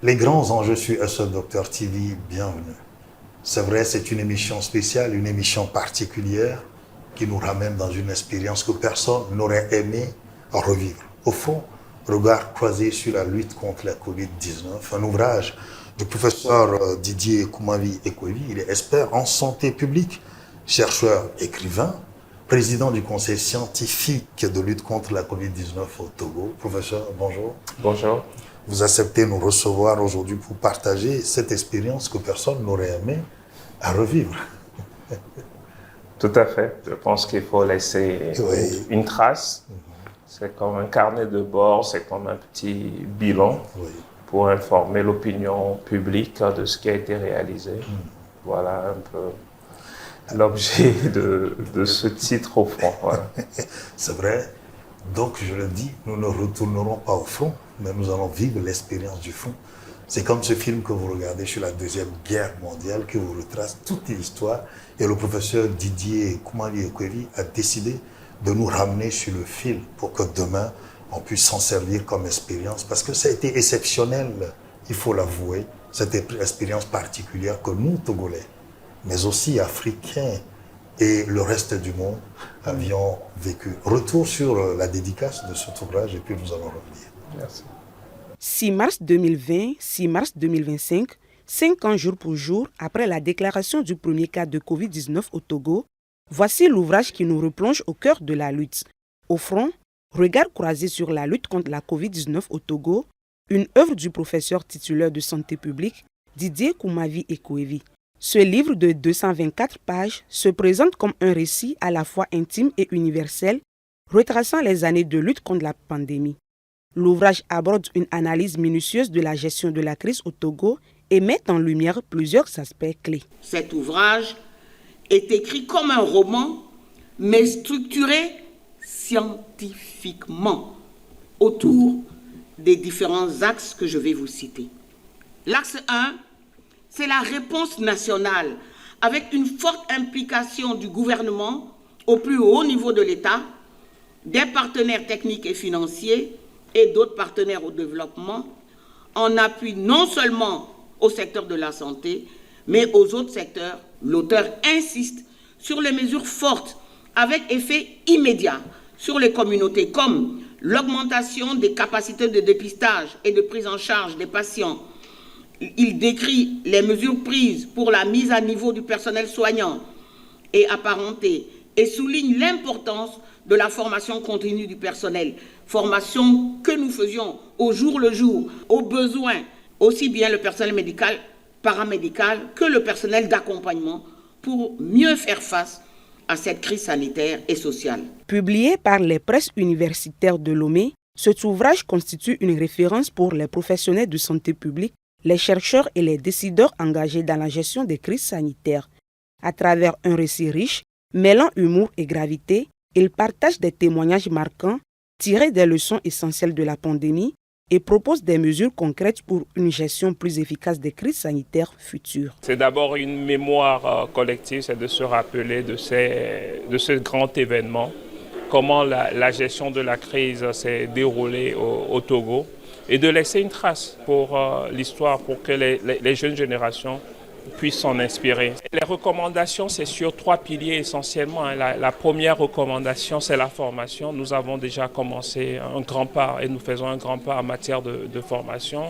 Les grands enjeux sur SE Docteur TV, bienvenue. C'est vrai, c'est une émission spéciale, une émission particulière qui nous ramène dans une expérience que personne n'aurait aimé revivre. Au fond, regard croisé sur la lutte contre la Covid-19, un ouvrage du professeur Didier Koumavi Ekwevi. Il est expert en santé publique, chercheur, écrivain, président du conseil scientifique de lutte contre la Covid-19 au Togo. Professeur, bonjour. Bonjour. Vous acceptez de nous recevoir aujourd'hui pour partager cette expérience que personne n'aurait aimé à revivre. Tout à fait. Je pense qu'il faut laisser une trace. C'est comme un carnet de bord, c'est comme un petit bilan pour informer l'opinion publique de ce qui a été réalisé. Voilà un peu l'objet de ce titre au fond. Voilà. C'est vrai. Donc, je le dis, nous ne retournerons pas au fond, mais nous allons vivre l'expérience du fond. C'est comme ce film que vous regardez sur la Deuxième Guerre mondiale, qui vous retrace toute l'histoire. Et le professeur Didier Koumavi Ekwevi a décidé de nous ramener sur le fil pour que demain, on puisse s'en servir comme expérience. Parce que ça a été exceptionnel, il faut l'avouer, cette expérience particulière que nous, Togolais, mais aussi Africains, et le reste du monde avions vécu. Retour sur la dédicace de cet ouvrage et puis nous allons revenir. Merci. 6 mars 2020, 6 mars 2025, 5 ans jour pour jour après la déclaration du premier cas de Covid-19 au Togo, voici l'ouvrage qui nous replonge au cœur de la lutte. Au front, regard croisé sur la lutte contre la Covid-19 au Togo, une œuvre du professeur titulaire de santé publique, Didier Koumavi Ekwevi. Ce livre de 224 pages se présente comme un récit à la fois intime et universel, retraçant les années de lutte contre la pandémie. L'ouvrage aborde une analyse minutieuse de la gestion de la crise au Togo et met en lumière plusieurs aspects clés. Cet ouvrage est écrit comme un roman, mais structuré scientifiquement autour des différents axes que je vais vous citer. L'axe 1, c'est la réponse nationale, avec une forte implication du gouvernement au plus haut niveau de l'État, des partenaires techniques et financiers et d'autres partenaires au développement, en appui non seulement au secteur de la santé, mais aux autres secteurs. L'auteur insiste sur les mesures fortes avec effet immédiat sur les communautés, comme l'augmentation des capacités de dépistage et de prise en charge des patients. Il décrit les mesures prises pour la mise à niveau du personnel soignant et apparenté et souligne l'importance de la formation continue du personnel, formation que nous faisions au jour le jour, aux besoins, aussi bien le personnel médical, paramédical que le personnel d'accompagnement pour mieux faire face à cette crise sanitaire et sociale. Publié par les presses universitaires de Lomé, cet ouvrage constitue une référence pour les professionnels de santé publique, les chercheurs et les décideurs engagés dans la gestion des crises sanitaires. À travers un récit riche, mêlant humour et gravité, il partage des témoignages marquants, tirés des leçons essentielles de la pandémie et propose des mesures concrètes pour une gestion plus efficace des crises sanitaires futures. C'est d'abord une mémoire collective, c'est de se rappeler de ce grand événement, comment la gestion de la crise s'est déroulée au Togo, et de laisser une trace pour l'histoire, pour que les jeunes générations puissent s'en inspirer. Les recommandations, c'est sur 3 piliers essentiellement. La première recommandation, c'est la formation. Nous avons déjà commencé un grand pas et nous faisons un grand pas en matière de formation.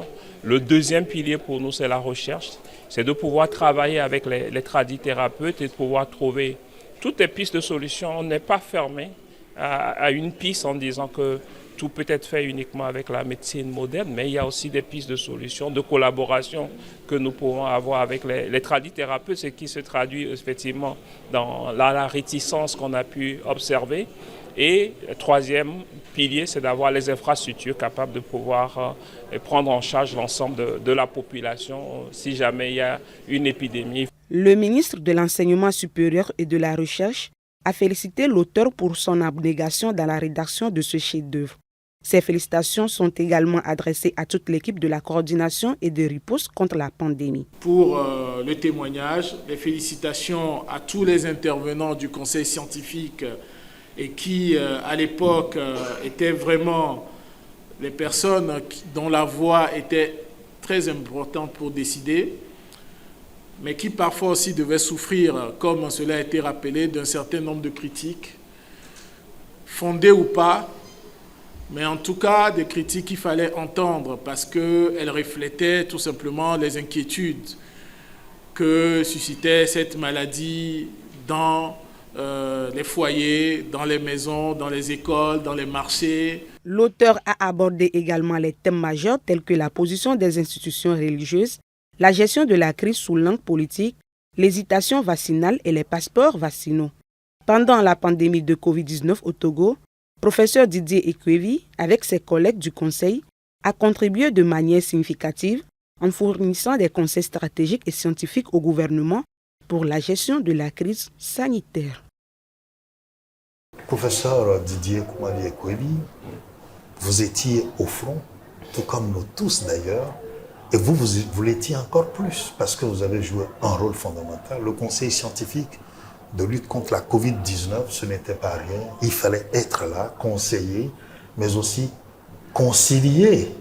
Le deuxième pilier pour nous, c'est la recherche. C'est de pouvoir travailler avec les tradithérapeutes et de pouvoir trouver toutes les pistes de solutions. On n'est pas fermé à une piste en disant que tout peut être fait uniquement avec la médecine moderne, mais il y a aussi des pistes de solutions, de collaboration que nous pouvons avoir avec les tradithérapeutes, ce qui se traduit effectivement dans la réticence qu'on a pu observer. Et le troisième pilier, c'est d'avoir les infrastructures capables de pouvoir prendre en charge l'ensemble de la population si jamais il y a une épidémie. Le ministre de l'Enseignement supérieur et de la Recherche a félicité l'auteur pour son abnégation dans la rédaction de ce chef-d'œuvre. Ces félicitations sont également adressées à toute l'équipe de la coordination et de riposte contre la pandémie. Pour le témoignage, les félicitations à tous les intervenants du conseil scientifique et qui, à l'époque, étaient vraiment les personnes dont la voix était très importante pour décider, mais qui parfois aussi devait souffrir, comme cela a été rappelé, d'un certain nombre de critiques, fondées ou pas, mais en tout cas des critiques qu'il fallait entendre parce qu'elles reflétaient tout simplement les inquiétudes que suscitait cette maladie dans les foyers, dans les maisons, dans les écoles, dans les marchés. L'auteur a abordé également les thèmes majeurs tels que la position des institutions religieuses, la gestion de la crise sous l'angle politique, l'hésitation vaccinale et les passeports vaccinaux. Pendant la pandémie de Covid-19 au Togo, professeur Didier Ekwevi, avec ses collègues du Conseil, a contribué de manière significative en fournissant des conseils stratégiques et scientifiques au gouvernement pour la gestion de la crise sanitaire. Professeur Didier Koumari Ekwevi, vous étiez au front, tout comme nous tous d'ailleurs, et vous l'étiez encore plus parce que vous avez joué un rôle fondamental. Le conseil scientifique de lutte contre la Covid-19, ce n'était pas rien. Il fallait être là, conseiller, mais aussi concilier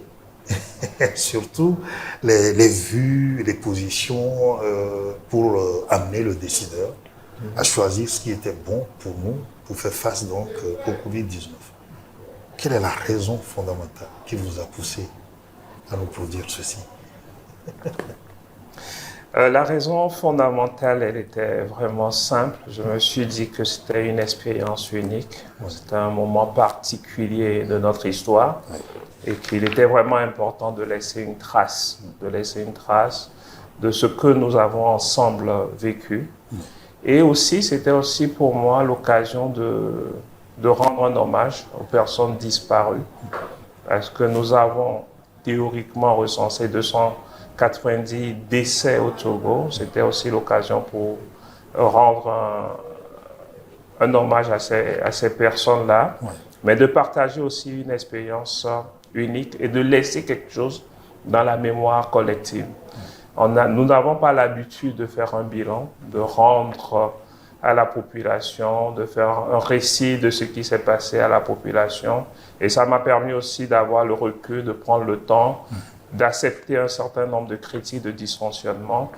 surtout les vues, les positions pour amener le décideur à choisir ce qui était bon pour nous, pour faire face donc au Covid-19. Quelle est la raison fondamentale qui vous a poussé à nous produire ceci? La raison fondamentale, elle était vraiment simple. Je me suis dit que c'était une expérience unique. C'était un moment particulier de notre histoire et qu'il était vraiment important de laisser une trace, de ce que nous avons ensemble vécu. Et aussi, c'était aussi pour moi l'occasion de rendre un hommage aux personnes disparues parce que nous avons théoriquement recensé 290 décès au Togo. C'était aussi l'occasion pour rendre un hommage à ces personnes-là, mais de partager aussi une expérience unique et de laisser quelque chose dans la mémoire collective. Nous n'avons pas l'habitude de faire un bilan, de rendre à la population, de faire un récit de ce qui s'est passé à la population. Et ça m'a permis aussi d'avoir le recul, de prendre le temps, d'accepter un certain nombre de critiques, de dysfonctionnements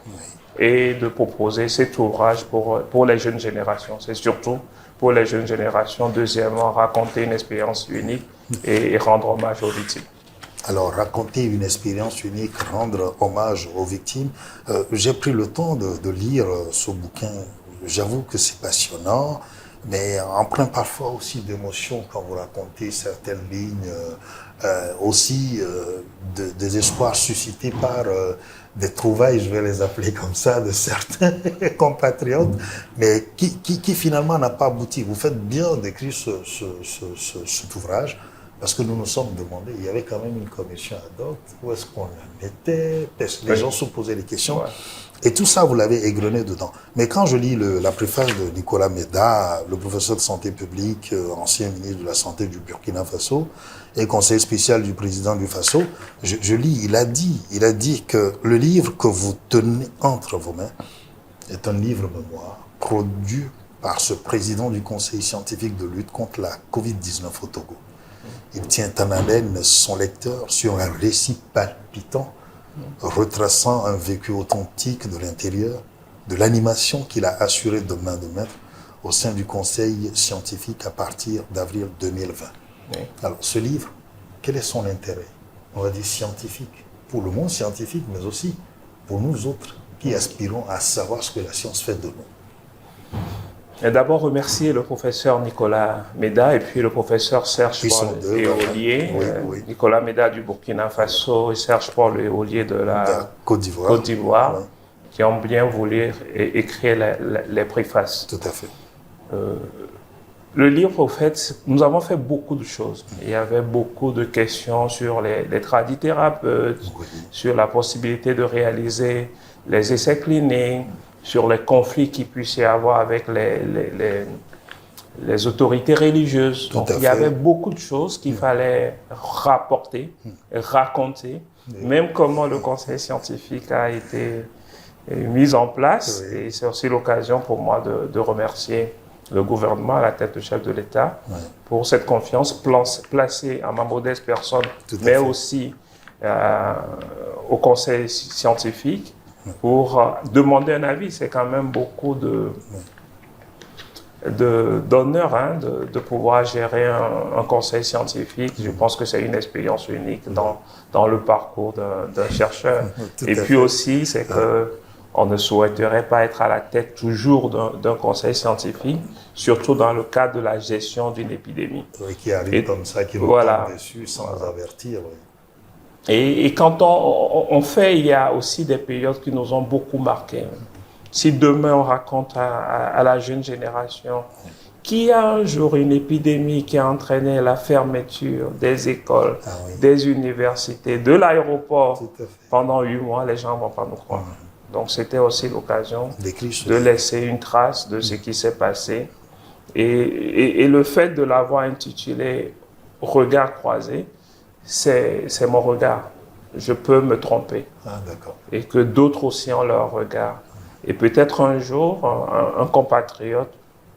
et de proposer cet ouvrage pour les jeunes générations. C'est surtout pour les jeunes générations. Deuxièmement, raconter une expérience unique et rendre hommage aux victimes. Alors, raconter une expérience unique, rendre hommage aux victimes. J'ai pris le temps de lire ce bouquin. J'avoue que c'est passionnant, mais empreint parfois aussi d'émotion quand vous racontez certaines lignes, aussi des espoirs suscités par des trouvailles, je vais les appeler comme ça, de certains compatriotes, mais qui finalement n'a pas abouti. Vous faites bien d'écrire cet ouvrage, parce que nous nous sommes demandé, il y avait quand même une commission ad hoc, où est-ce qu'on en était, les gens se posaient des questions. Et tout ça, vous l'avez égrené dedans. Mais quand je lis la préface de Nicolas Méda, le professeur de santé publique, ancien ministre de la Santé du Burkina Faso, et conseiller spécial du président du Faso, je lis, il a dit que le livre que vous tenez entre vos mains est un livre mémoire produit par ce président du conseil scientifique de lutte contre la Covid-19 au Togo. Il tient en haleine son lecteur sur un récit palpitant retraçant un vécu authentique de l'intérieur, de l'animation qu'il a assurée de main de maître au sein du conseil scientifique à partir d'avril 2020. Oui. Alors, ce livre, quel est son intérêt? On va dire scientifique, pour le monde scientifique, mais aussi pour nous autres qui aspirons à savoir ce que la science fait de nous. Et d'abord remercier le professeur Nicolas Méda et puis le professeur Serge Paul Éolier. Oui. Nicolas Méda du Burkina Faso et Serge Paul Éolier de la Côte d'Ivoire, qui ont bien voulu écrire les préfaces. Tout à fait. Le livre, au fait, nous avons fait beaucoup de choses. Il y avait beaucoup de questions sur les tradithérapeutes, sur la possibilité de réaliser les essais cliniques, sur les conflits qu'il puisse y avoir avec les autorités religieuses. Donc, il y avait beaucoup de choses qu'il fallait rapporter, raconter, même comment le conseil scientifique a été mis en place. Et c'est aussi l'occasion pour moi de remercier le gouvernement à la tête du chef de l'État pour cette confiance placée à ma modeste personne, mais aussi au conseil scientifique pour demander un avis. C'est quand même beaucoup d'honneur de pouvoir gérer un conseil scientifique. Je pense que c'est une expérience unique dans le parcours d'un chercheur. Et puis aussi, c'est que on ne souhaiterait pas être à la tête toujours d'un conseil scientifique, surtout dans le cadre de la gestion d'une épidémie. Oui, qui arrive comme ça, qui nous tombe dessus sans avertir. Oui. Et quand on fait, il y a aussi des périodes qui nous ont beaucoup marqués. Si demain on raconte à la jeune génération qu'il y a un jour une épidémie qui a entraîné la fermeture des écoles, des universités, de l'aéroport pendant 8 mois, les gens ne vont pas nous croire. Donc c'était aussi l'occasion de laisser une trace de ce qui s'est passé. Et le fait de l'avoir intitulé « Regard croisé », c'est mon regard. Je peux me tromper. Et que d'autres aussi ont leur regard. Et peut-être un jour, un compatriote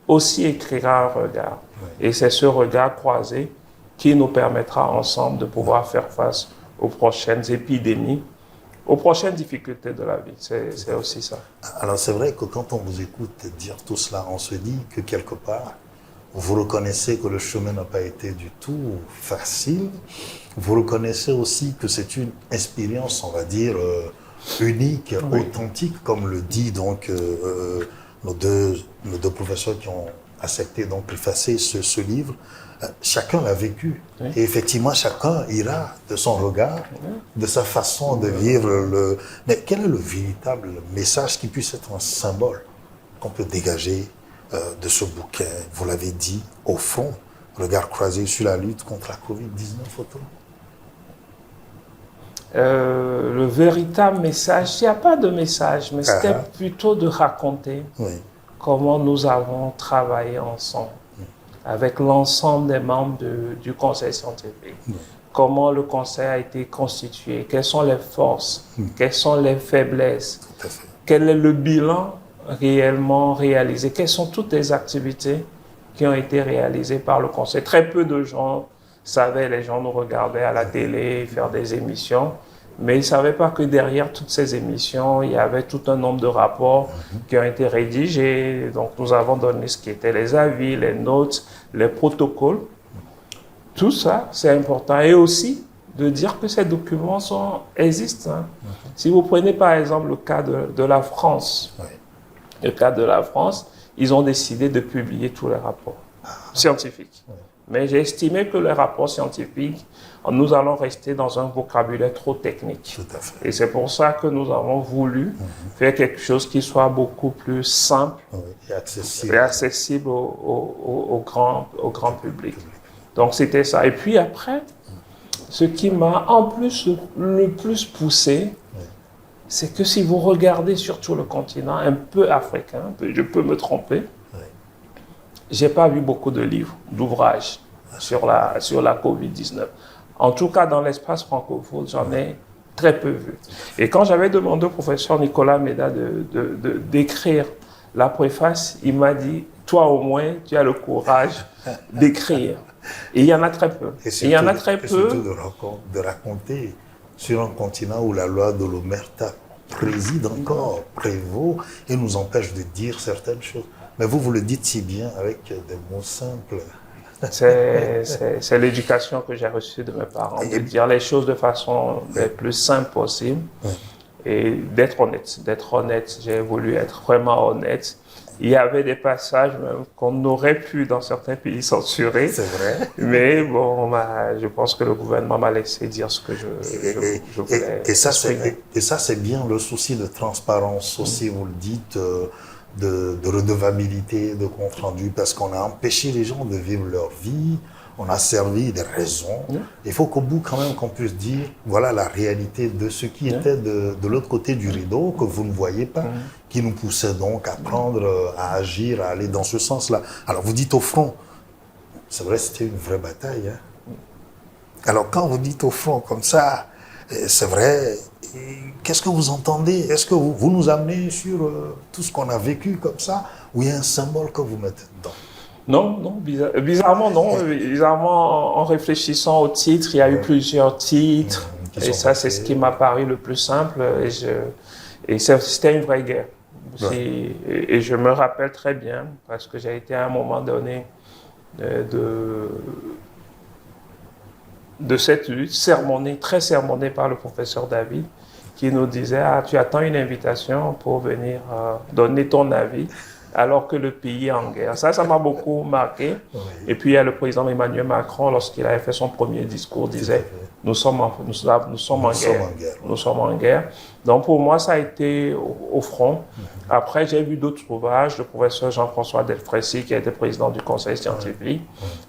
aussi écrira un regard. Et c'est ce regard croisé qui nous permettra ensemble de pouvoir faire face aux prochaines épidémies, aux prochaines difficultés de la vie. C'est aussi ça. Alors c'est vrai que quand on vous écoute dire tout cela, on se dit que quelque part, vous reconnaissez que le chemin n'a pas été du tout facile. Vous reconnaissez aussi que c'est une expérience, on va dire, unique, authentique, comme le dit donc nos deux professeurs qui ont accepté donc préfacer ce livre. Chacun l'a vécu. Et effectivement, chacun ira de son regard, de sa façon de vivre. Mais quel est le véritable message qui puisse être un symbole qu'on peut dégager de ce bouquin? Vous l'avez dit, au fond, regard croisé sur la lutte contre la Covid-19 autour. Le véritable message, il n'y a pas de message, mais c'était plutôt de raconter comment nous avons travaillé ensemble, avec l'ensemble des membres du conseil scientifique. Comment le conseil a été constitué, quelles sont les forces, quelles sont les faiblesses, quel est le bilan réellement réalisé, quelles sont toutes les activités qui ont été réalisées par le conseil. Très peu de gens savaient, les gens nous regardaient à la télé faire des émissions, mais ils ne savaient pas que derrière toutes ces émissions, il y avait tout un nombre de rapports qui ont été rédigés. Donc nous avons donné ce qui étaient les avis, les notes, les protocoles. Tout ça, c'est important. Et aussi de dire que ces documents existent. Si vous prenez par exemple le cas de la France, le cas de la France, ils ont décidé de publier tous les rapports scientifiques. Mais j'ai estimé que les rapports scientifiques, nous allons rester dans un vocabulaire trop technique. Tout à fait. Et c'est pour ça que nous avons voulu faire quelque chose qui soit beaucoup plus simple et accessible au grand public. Donc c'était ça. Et puis après, ce qui m'a en plus le plus poussé, c'est que si vous regardez surtout le continent un peu africain, je peux me tromper, j'ai pas vu beaucoup de livres, d'ouvrages sur la Covid-19. En tout cas, dans l'espace francophone, j'en ai très peu vu. Et quand j'avais demandé au professeur Nicolas Méda d'écrire la préface, il m'a dit, toi au moins, tu as le courage d'écrire. Et il y en a très peu. Et surtout de raconter sur un continent où la loi de l'omerta préside encore, prévaut, et nous empêche de dire certaines choses. Mais vous le dites si bien avec des mots simples. C'est l'éducation que j'ai reçue de mes parents, de dire les choses de façon la plus simple possible et d'être honnête. J'ai voulu être vraiment honnête. Il y avait des passages même qu'on aurait pu dans certains pays censurer. C'est vrai. Mais bon, je pense que le gouvernement m'a laissé dire ce que je voulais. Et ça, c'est bien le souci de transparence aussi, vous le dites, de redevabilité, de compte rendu, parce qu'on a empêché les gens de vivre leur vie, on a servi des raisons. Il faut qu'au bout, quand même, qu'on puisse dire, voilà la réalité de ce qui était de l'autre côté du rideau, que vous ne voyez pas, qui nous poussait donc à prendre, à agir, à aller dans ce sens-là. Alors, vous dites au front, c'est vrai, c'était une vraie bataille. Alors, quand vous dites au front comme ça, c'est vrai, qu'est-ce que vous entendez? Est-ce que vous nous amenez sur tout ce qu'on a vécu comme ça, ou il y a un symbole que vous mettez dedans? Non, bizarrement non. Bizarrement, en réfléchissant au titre, il y a eu plusieurs titres. Et ça, c'est ce qui m'a paru le plus simple. Et c'était une vraie guerre. Ouais. Et je me rappelle très bien, parce que j'ai été à un moment donné de cette lutte, très sermonné par le professeur David, qui nous disait « Ah, tu attends une invitation pour venir donner ton avis ». Alors que le pays est en guerre. Ça m'a beaucoup marqué. Oui. Et puis, il y a le président Emmanuel Macron, lorsqu'il avait fait son premier discours, disait « Nous sommes en guerre. Nous sommes en guerre. » Donc, pour moi, ça a été au front. Après, j'ai vu d'autres ouvrages. Le professeur Jean-François Delfrécy, qui était président du conseil scientifique,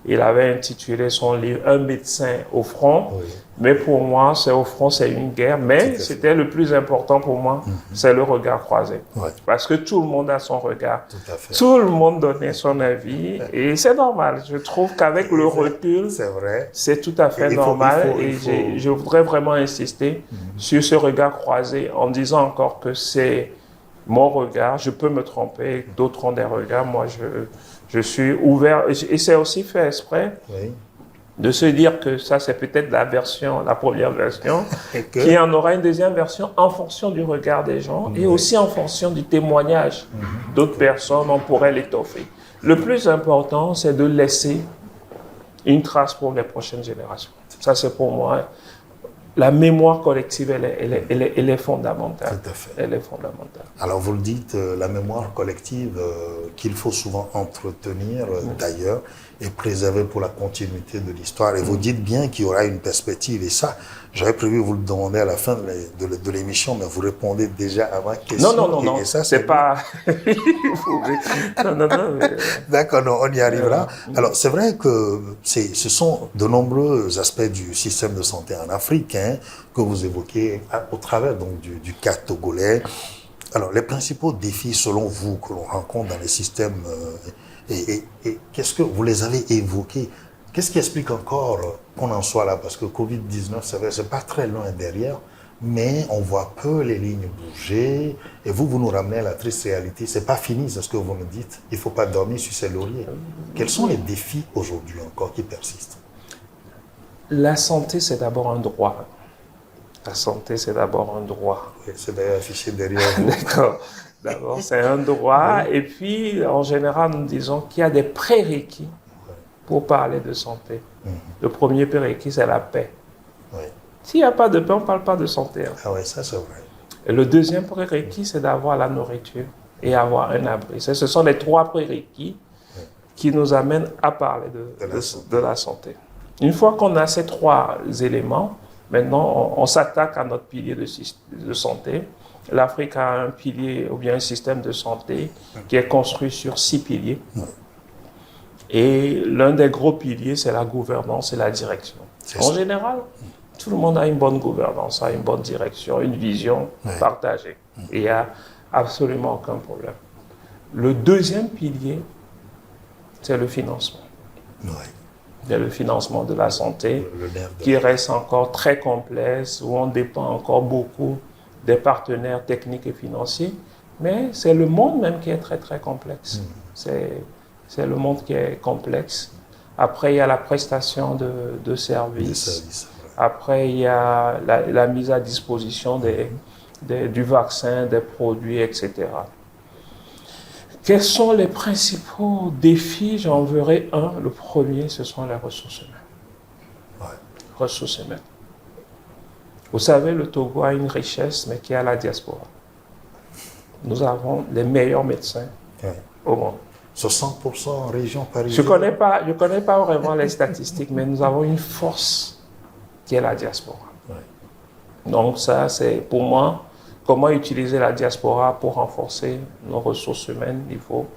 il avait intitulé son livre « Un médecin au front ». Mais pour moi, c'est au front, c'est une guerre. Mais c'était le plus important pour moi, c'est le regard croisé. Parce que tout le monde a son regard. Tout le monde donnait son avis. Et c'est normal. Je trouve qu'avec le recul, c'est tout à fait normal. Et je voudrais vraiment insister sur ce regard croisé en disant encore que c'est mon regard. Je peux me tromper. D'autres ont des regards. Moi, je suis ouvert. Et c'est aussi fait exprès. De se dire que ça, c'est peut-être la première version, qu'il y en aura une deuxième version en fonction du regard des gens et aussi en fonction du témoignage d'autres personnes, on pourrait l'étoffer. Le plus important, c'est de laisser une trace pour les prochaines générations. Ça, c'est pour moi. La mémoire collective, elle est fondamentale. Tout à fait. Elle est fondamentale. Alors, vous le dites, la mémoire collective qu'il faut souvent entretenir d'ailleurs et préserver pour la continuité de l'histoire. Et vous dites bien qu'il y aura une perspective. Et ça, j'avais prévu vous le demander à la fin de l'émission, mais vous répondez déjà à ma question. Non. Et ça, c'est pas... non. D'accord, non, on y arrivera. Alors, c'est vrai que ce sont de nombreux aspects du système de santé en Afrique que vous évoquez au travers donc, du cas togolais. Alors, les principaux défis, selon vous, que l'on rencontre dans les systèmes, et qu'est-ce que vous les avez évoqués? Qu'est-ce qui explique encore qu'on en soit là? Parce que Covid-19, c'est vrai, c'est pas très loin derrière, mais on voit peu les lignes bouger. Et vous nous ramenez à la triste réalité. C'est pas fini, c'est ce que vous nous dites. Il faut pas dormir sur ses lauriers. Quels sont les défis aujourd'hui encore qui persistent? La santé, c'est d'abord un droit. La santé, c'est d'abord un droit. Oui, c'est d'ailleurs affiché derrière vous. D'accord. D'abord, c'est un droit. Et puis, en général, nous disons qu'il y a des prérequis pour parler de santé. Le premier prérequis, c'est la paix. S'il n'y a pas de paix, on ne parle pas de santé. Ah oui, ça c'est vrai. Et le deuxième prérequis, c'est d'avoir la nourriture et avoir un abri. Ce sont les trois prérequis qui nous amènent à parler de la santé. Une fois qu'on a ces trois éléments, maintenant, on s'attaque à notre pilier de santé. L'Afrique a un pilier ou bien un système de santé qui est construit sur 6 piliers. Et l'un des gros piliers, c'est la gouvernance et la direction. En général, tout le monde a une bonne gouvernance, a une bonne direction, une vision partagée. Et il n'y a absolument aucun problème. Le deuxième pilier, c'est le financement. C'est le financement de la santé qui reste encore très complexe, où on dépend encore beaucoup des partenaires techniques et financiers, mais c'est le monde même qui est très très complexe. C'est le monde qui est complexe. Après, il y a la prestation de services. Après, il y a la mise à disposition du vaccin, des produits, etc. Quels sont les principaux défis? J'en verrai un. Le premier, ce sont les ressources humaines. Ressources humaines. Vous savez, le Togo a une richesse, mais qui est à la diaspora. Nous avons les meilleurs médecins au monde. 60% en région parisienne. Je connais pas vraiment les statistiques, mais nous avons une force qui est la diaspora. Donc ça, c'est pour moi, comment utiliser la diaspora pour renforcer nos ressources humaines. Il faut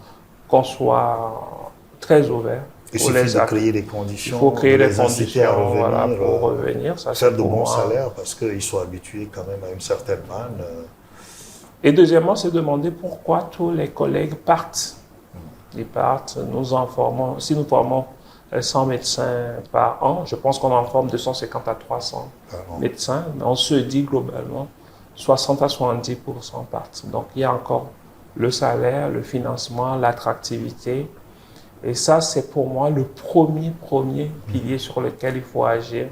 qu'on soit très ouvert. Il suffit de créer des conditions. Il faut créer des conditions pour revenir. Ça, faire de bons salaires parce qu'ils sont habitués quand même à une certaine manne. Et deuxièmement, c'est demander pourquoi tous les collègues partent. Ils partent, nous en formons. Si nous formons 100 médecins par an, je pense qu'on en forme 250 à 300 médecins, mais on se dit globalement 60 à 70% partent. Donc il y a encore le salaire, le financement, l'attractivité. Et ça, c'est pour moi le premier pilier sur lequel il faut agir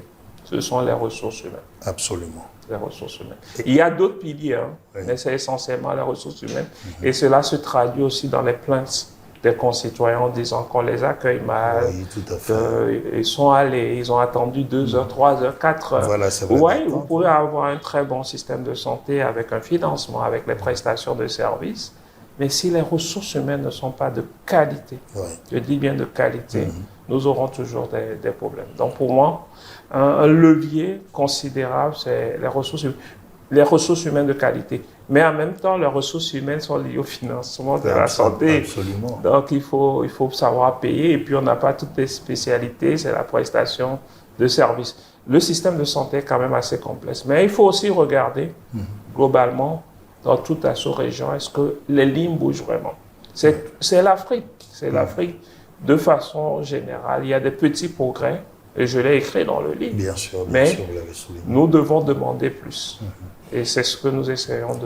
ce sont les ressources humaines. Absolument. Les ressources humaines. Il y a d'autres piliers, hein, Oui. mais c'est essentiellement les ressources humaines. Et cela se traduit aussi dans les plaintes des concitoyens en disant qu'on les accueille mal. Oui, tout à fait. Ils sont allés, ils ont attendu 2 heures, 3 heures, 4 heures. Voilà, c'est vrai. Oui, vous pouvez avoir un très bon système de santé avec un financement, avec les prestations de services, mais si les ressources humaines ne sont pas de qualité, Oui. je dis bien de qualité, nous aurons toujours des problèmes. Donc pour moi, un levier considérable, c'est les ressources humaines de qualité. Mais en même temps, les ressources humaines sont liées au financement de la santé. Absolument. Donc il faut savoir payer. Et puis on n'a pas toutes les spécialités, c'est la prestation de services. Le système de santé est quand même assez complexe. Mais il faut aussi regarder globalement dans toute la sous-région, est-ce que les lignes bougent vraiment? C'est l'Afrique. C'est l'Afrique de façon générale. Il y a des petits progrès. Et je l'ai écrit dans le livre. Bien sûr, vous Mais l'avez souligné. nous devons demander plus. Et c'est ce que nous essayons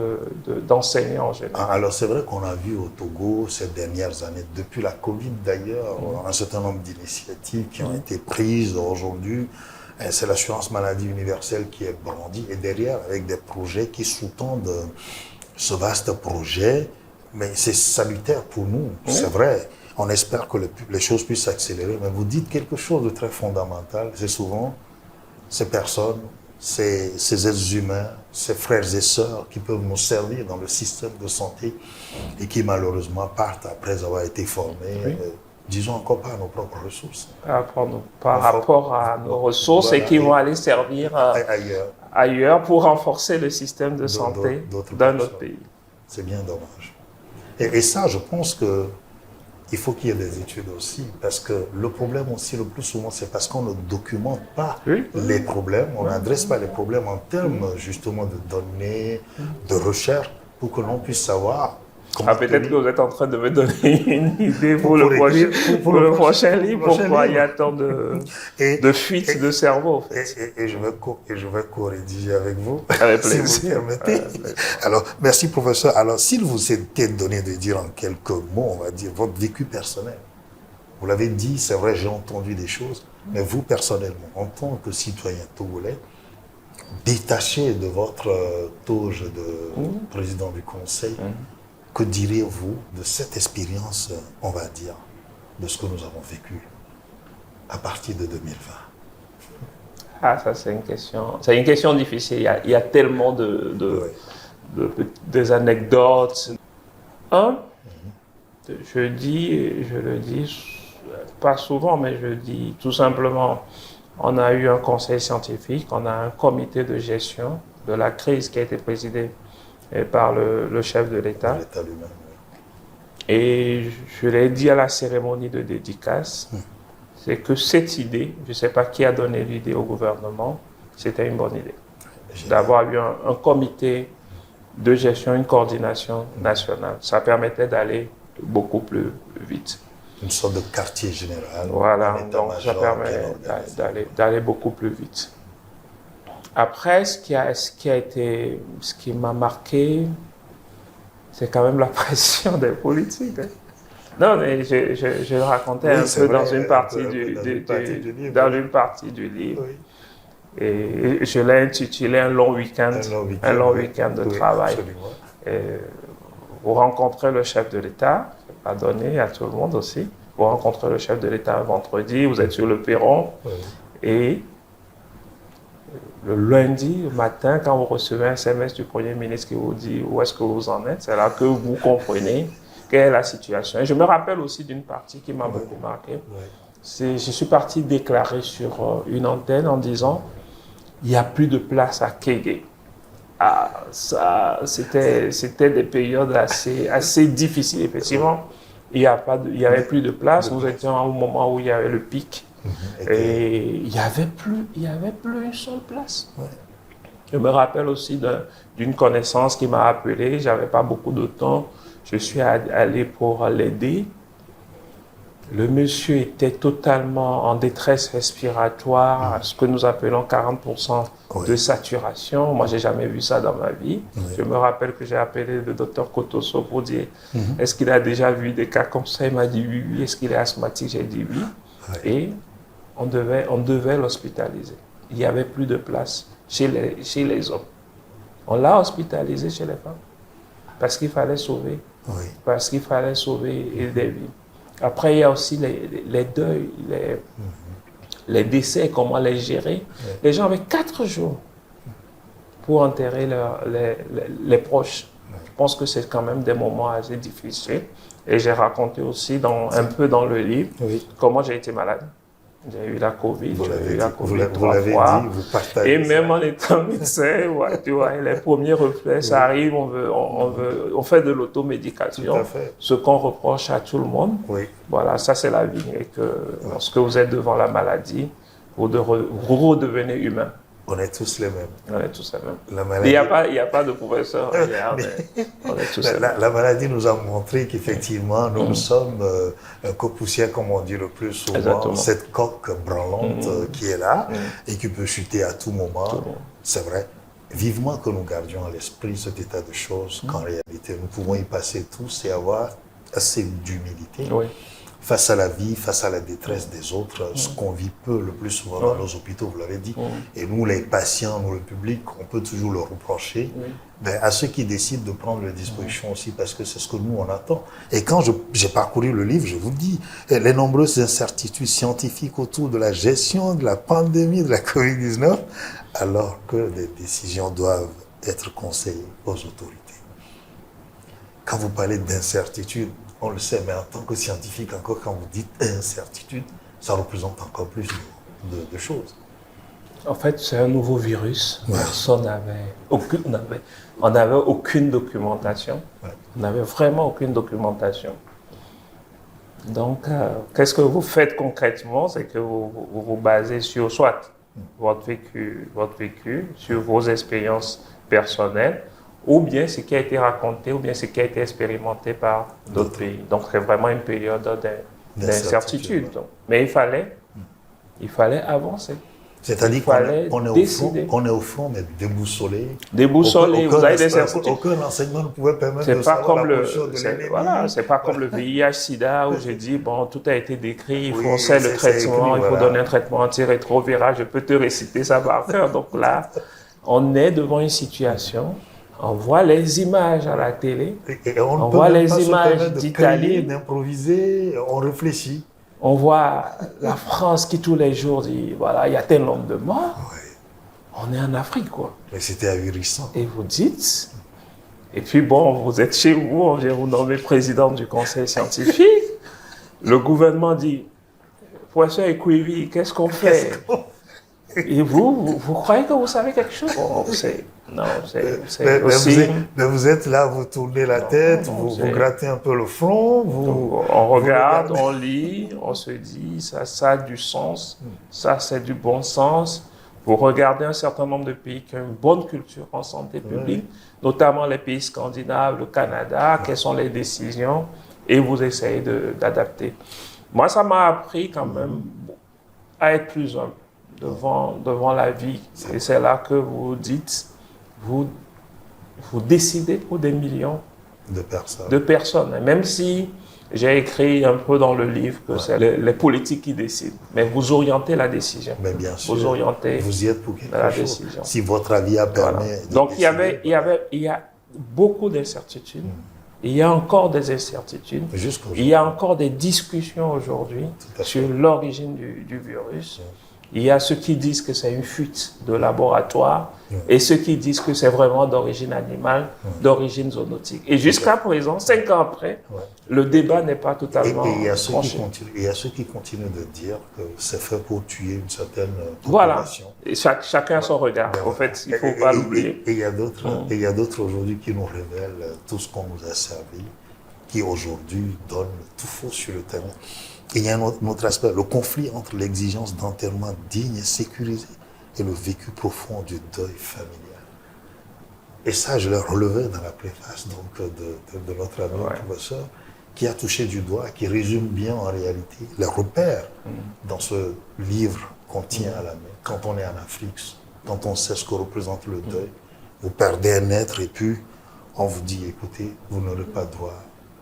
d'enseigner en général. Alors c'est vrai qu'on a vu au Togo ces dernières années, depuis la Covid d'ailleurs, un certain nombre d'initiatives qui ont été prises aujourd'hui. C'est l'assurance maladie universelle qui est brandie et derrière avec des projets qui sous-tendent ce vaste projet. Mais c'est salutaire pour nous, c'est vrai. On espère que les choses puissent s'accélérer, mais vous dites quelque chose de très fondamental. C'est souvent ces personnes, ces êtres humains, ces frères et sœurs qui peuvent nous servir dans le système de santé et qui malheureusement partent après avoir été formés, disons encore pas à nos propres ressources. Par rapport à nos ressources Voilà, et qui vont aller servir ailleurs pour renforcer le système de santé d'un autre pays. C'est bien dommage. Et ça, je pense que il faut qu'il y ait des études aussi, parce que le problème aussi, le plus souvent, c'est parce qu'on ne documente pas les problèmes, on n'adresse pas les problèmes en termes justement de données, de recherche, pour que l'on puisse savoir comment... Peut-être que vous êtes en train de me donner une idée pour le prochain livre, pourquoi il y a tant de fuites de cerveau. En fait. Et je vais co-rédiger avec vous, avec si plaisir. vous permettez. Alors, merci professeur. Alors, s'il vous était donné de dire en quelques mots, on va dire, votre vécu personnel. Vous l'avez dit, c'est vrai, j'ai entendu des choses, mais vous personnellement, en tant que citoyen togolais, détaché de votre toge de président du Conseil, que diriez-vous de cette expérience, on va dire, de ce que nous avons vécu à partir de 2020? Ah, ça c'est une question difficile. Il y a tellement des anecdotes. Je le dis pas souvent, mais je le dis tout simplement, on a eu un conseil scientifique, on a un comité de gestion de la crise qui a été présidé par le chef de l'État. Et je l'ai dit à la cérémonie de dédicace, c'est que cette idée, je ne sais pas qui a donné l'idée au gouvernement, c'était une bonne idée. D'avoir eu un comité de gestion, une coordination nationale. Ça permettait d'aller beaucoup plus vite. Une sorte de quartier général. Voilà, donc ça permet d'aller beaucoup plus vite. Après, ce qui m'a marqué, c'est quand même la pression des politiques. Hein. Non, mais je le racontais un peu dans une partie du livre. Oui. Et je l'ai intitulé Un long week-end de travail. Et vous rencontrez le chef de l'État, c'est pas donné à tout le monde aussi. Vous rencontrez le chef de l'État un vendredi, vous êtes sur le perron, et le lundi matin, quand vous recevez un SMS du Premier ministre qui vous dit où est-ce que vous en êtes, c'est là que vous comprenez quelle est la situation. Et je me rappelle aussi d'une partie qui m'a beaucoup marqué. Je suis parti déclarer sur une antenne en disant il n'y a plus de place à Kégué. Ah, ça, c'était des périodes assez difficiles, effectivement. Il n'y avait plus de place. Nous étions au moment où il y avait le pic. Et il n'y avait plus une seule place. Je me rappelle aussi d'une connaissance qui m'a appelé. Je n'avais pas beaucoup de temps. Je suis allé pour l'aider. Le monsieur était totalement en détresse respiratoire, ce que nous appelons 40% de saturation. Moi, je n'ai jamais vu ça dans ma vie. Je me rappelle que j'ai appelé le docteur Kotoso pour dire est-ce qu'il a déjà vu des cas comme ça? Il m'a dit oui. Est-ce qu'il est asthmatique? J'ai dit oui. Et on devait l'hospitaliser. il n'y avait plus de place chez les hommes. On l'a hospitalisé chez les femmes parce qu'il fallait sauver, Oui. parce qu'il fallait sauver des vies. Après, il y a aussi les deuils, les décès, comment les gérer. Oui. Les gens avaient 4 jours pour enterrer les proches. Je pense que c'est quand même des moments assez difficiles. Et j'ai raconté aussi un peu dans le livre Oui. comment j'ai été malade. J'ai eu la Covid, Vous j'ai l'avez eu la dit, Covid vous 3 l'avez fois. dit, vous partagez Et ça. même en étant médecin, ouais, tu vois, les premiers reflets, ça arrive, on fait de l'automédication, Tout à fait. ce qu'on reproche à tout le monde. Oui. Voilà, ça c'est la vie. Et que lorsque vous êtes devant la maladie, vous redevenez humain. On est tous les mêmes. On est tous les mêmes. La Il maladie, n'y a pas de professeur. On est tous les mêmes. la maladie nous a montré qu'effectivement, nous sommes un co-poussière, comme on dit le plus souvent, Exactement. cette coque branlante qui est là et qui peut chuter à tout moment. C'est vrai. Vivement que nous gardions à l'esprit cet état de choses, qu'en réalité, nous pouvons y passer tous et avoir assez d'humilité. Oui. Face à la vie, face à la détresse des autres, ce qu'on vit peu le plus souvent dans nos hôpitaux, vous l'avez dit. Et nous, les patients, nous, le public, on peut toujours le reprocher. Mais à ceux qui décident de prendre les dispositions aussi, parce que c'est ce que nous, on attend. Et quand j'ai parcouru le livre, je vous dis, les nombreuses incertitudes scientifiques autour de la gestion de la pandémie de la Covid-19, alors que des décisions doivent être conseillées aux autorités. Quand vous parlez d'incertitude, on le sait, mais en tant que scientifique, encore quand vous dites incertitude, ça représente encore plus de choses. En fait, c'est un nouveau virus. Ouais. Personne on n'avait aucune documentation. Ouais. On n'avait vraiment aucune documentation. Donc, qu'est-ce que vous faites concrètement? C'est que vous vous basez sur soit votre vécu, sur vos expériences personnelles, ou bien ce qui a été raconté, ou bien ce qui a été expérimenté par d'autres pays. Donc, c'est vraiment une période d'incertitude. Ouais. Mais il fallait avancer. C'est-à-dire fallait qu'on décider. est au front, mais déboussolé. Déboussolé, vous avez des certitudes. Aucun enseignement ne pouvait permettre de C'est pas savoir comme la position de l'ennemi. c'est pas comme le VIH/SIDA où j'ai dit bon, tout a été décrit, il faut Oui, faire le c'est traitement, écrit, il faut voilà. donner un traitement antirétroviral, je peux te réciter ça par cœur. Donc là, on est devant une situation, on voit les images à la télé, Et on On ne peut voit même les pas se images permettre de d'Italie. crier, d'improviser, on réfléchit. on voit la France qui tous les jours dit voilà, il y a tel nombre de morts. Ouais. On est en Afrique, quoi. Mais c'était ahurissant. Et vous dites, et puis bon, vous êtes chez vous, on vient vous nommer président du conseil scientifique. Le gouvernement dit, professeur Ekouivi, qu'est-ce qu'on fait? Et vous croyez que vous savez quelque chose? Bon, c'est aussi... Mais vous êtes là, vous tournez la tête, non, vous c'est- grattez un peu le front, Donc, on regarde, regardez. on lit, on se dit, ça a du sens, ça c'est du bon sens. Vous regardez un certain nombre de pays qui ont une bonne culture en santé publique, notamment les pays scandinaves, le Canada, quelles sont les décisions, et vous essayez d'adapter. Moi, ça m'a appris quand même à être plus humble devant la vie. Et c'est là que vous dites, vous décidez pour des millions de personnes. de personnes. Et même si j'ai écrit un peu dans le livre que c'est les politiques qui décident, mais vous orientez la décision. Mais bien sûr, Vous orientez vous y êtes pour quelque la chose. décision. Si votre avis a Voilà. permis de Donc il décider, y a beaucoup d'incertitudes. Il y a encore des incertitudes. jusqu'aujourd'hui. Il y a encore des discussions aujourd'hui Tout à fait. sur l'origine du virus. Il y a ceux qui disent que c'est une fuite de laboratoire et ceux qui disent que c'est vraiment d'origine animale, d'origine zoonotique. Et jusqu'à présent, 5 ans après, Ouais. le débat n'est pas Et totalement il y a ceux qui tranché. continuent, il y a ceux qui continuent de dire que c'est fait pour tuer une certaine Voilà. population. Et chacun a son regard. Ben En voilà. fait, il ne faut pas l'oublier. Et il y a d'autres, et il y a d'autres aujourd'hui qui nous révèlent tout ce qu'on nous a servi, qui aujourd'hui donnent tout faux sur le terrain. Et il y a un autre aspect, le conflit entre l'exigence d'enterrement digne et sécurisé et le vécu profond du deuil familial. Et ça, je le relevais dans la préface donc, de notre ami professeur, qui a touché du doigt, qui résume bien en réalité les repères dans ce livre qu'on tient à la main. Quand on est en Afrique, quand on sait ce que représente le deuil, vous perdez un être et puis on vous dit, écoutez, vous n'aurez pas droit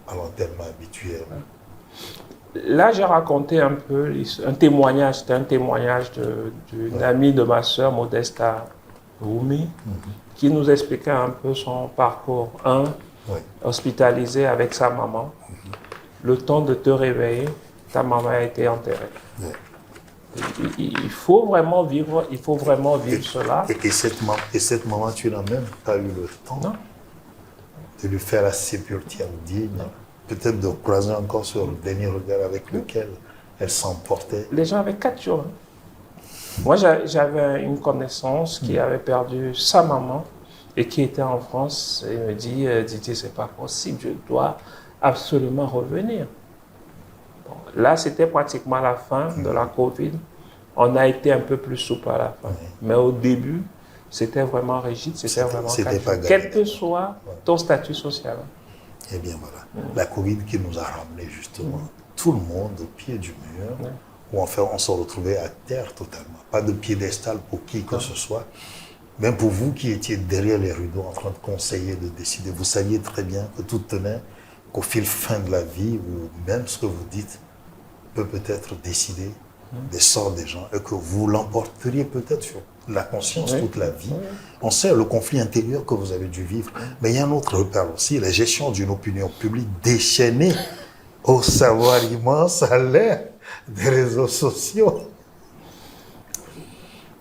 à l'enterrement habituel. Là, j'ai raconté un peu un témoignage. C'était un témoignage d'une amie de ma sœur, Modesta Roumi, qui nous expliquait un peu son parcours. Hospitalisé avec sa maman. Le temps de te réveiller, ta maman a été enterrée. Il faut vraiment vivre, cela. Et cette maman, tu n'as même pas eu le temps de lui faire la sépulture digne, peut-être de croiser encore sur le dernier regard avec lequel elle s'emportait. Les gens avaient 4 jours. Moi, j'avais une connaissance qui avait perdu sa maman et qui était en France. Et il me dit, Didier, c'est pas possible, je dois absolument revenir. Bon, là, c'était pratiquement la fin de la Covid. On a été un peu plus souple à la fin. Mais au début, c'était vraiment rigide, c'était vraiment quel que soit ton statut social. Eh bien voilà, la Covid qui nous a ramené justement tout le monde au pied du mur, où enfin on se retrouvait à terre totalement. Pas de piédestal pour qui que ce soit. Même pour vous qui étiez derrière les rideaux en train de conseiller, de décider, vous saviez très bien que tout tenait qu'au fil fin de la vie, ou même ce que vous dites peut peut-être décider des sorts des gens et que vous l'emporteriez peut-être sur la conscience toute la vie. On sait le conflit intérieur que vous avez dû vivre, mais il y a un autre repère aussi, la gestion d'une opinion publique déchaînée au savoir immense à l'ère des réseaux sociaux.